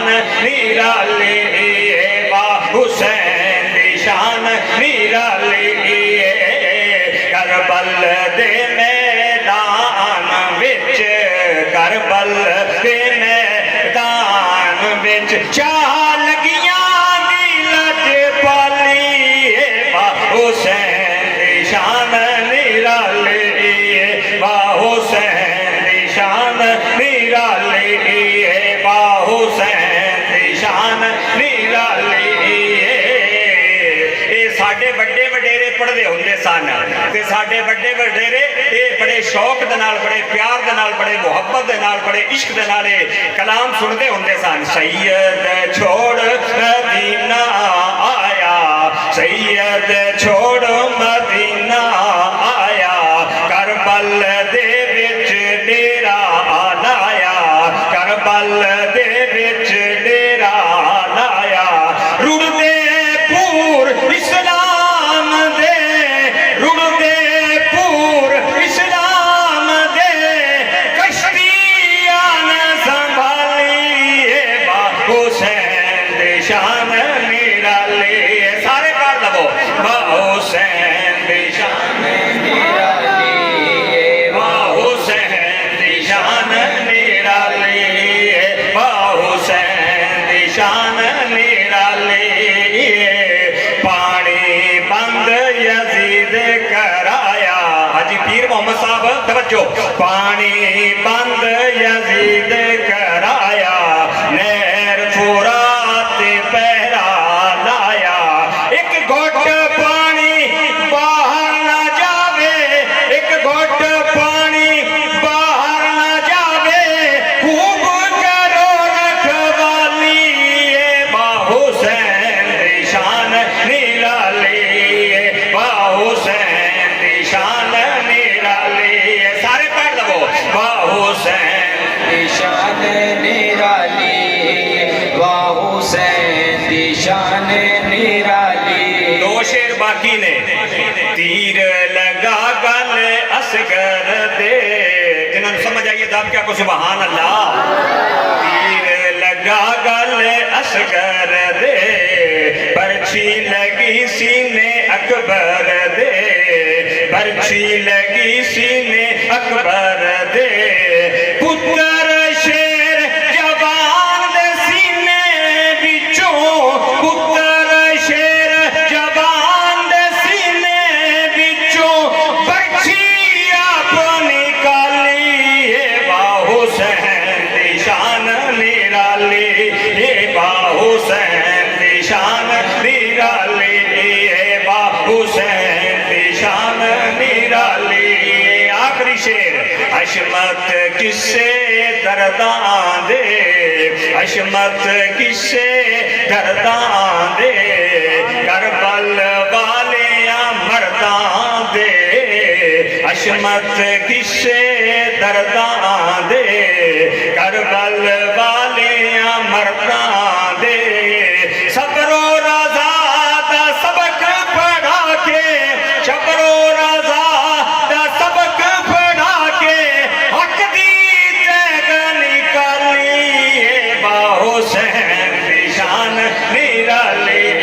शान निराली बा हुसैन दी शान निराली करबल दे मैदान विच करबल दे मैदान विच चाल हुसैन दी शान निराली बा हुसैन दी शान निराली बा हुसैन दी शान निराली साडे बड़े वडेरे पढ़दे हुंदे सन ते साडे बड़े वडेरे बड़े शौक दे नाल बड़े प्यार दे नाल बड़े मुहब्बत दे नाल बड़े इश्क दे नाल कलाम सुनदे हुंदे सन सैयद छोड़ मदीना आया सैयद छोड़ मदीना आया करबल दे विच डेरा लाया करबल दे विच डेरा लाया रुड़दे पूर इस्लाम दे रुड़दे पूर इस्लाम दे कश्तियां संभाली बा हुसैन दी शान निराली सारे पढ़ दबो बा हुसैन दी शान निराली बा हुसैन दी शान निराली बा हुसैन दी शान निराली पानी बंद यजीद कराया हाजी पीर मोहम्मद साहब तवज्जो पानी बंद यजीद कराया नहर फुरात पहरा लाया एक घोट पानी बाहर ना जावे एक घोट पानी बाहर ना जावे खूब करो रखवाली बा हुसैन दी शान निराली बा हुसैन दी शान निराली सारे पढ़ दबो बा हुसैन दी शान निराली बा हुसैन दी शान निराली दो शेर बाकी ने तीर लगा गल असगर दे जिन्होंने समझ आइए दाब क्या को सुभान अल्लाह तीर लगा गल असगर दे पर्ची लगी सीने अकबर दे पर्ची लगी सीने अकबर दे पुत्र शेर जवान दे सीने बिचों पुत्र शेर जवान दे सीने बिचों पर्ची अपनी काली बा हुसैन दी शान निराली बा हुसैन दी शान निराली बा हुसैन दी शान निराली आखिरी शेर अशमत किसे दर्दां दे अशमत किसे दर्दां दे करबल वालियां मर्दां दे अशमत किसे दर्दां दे करबल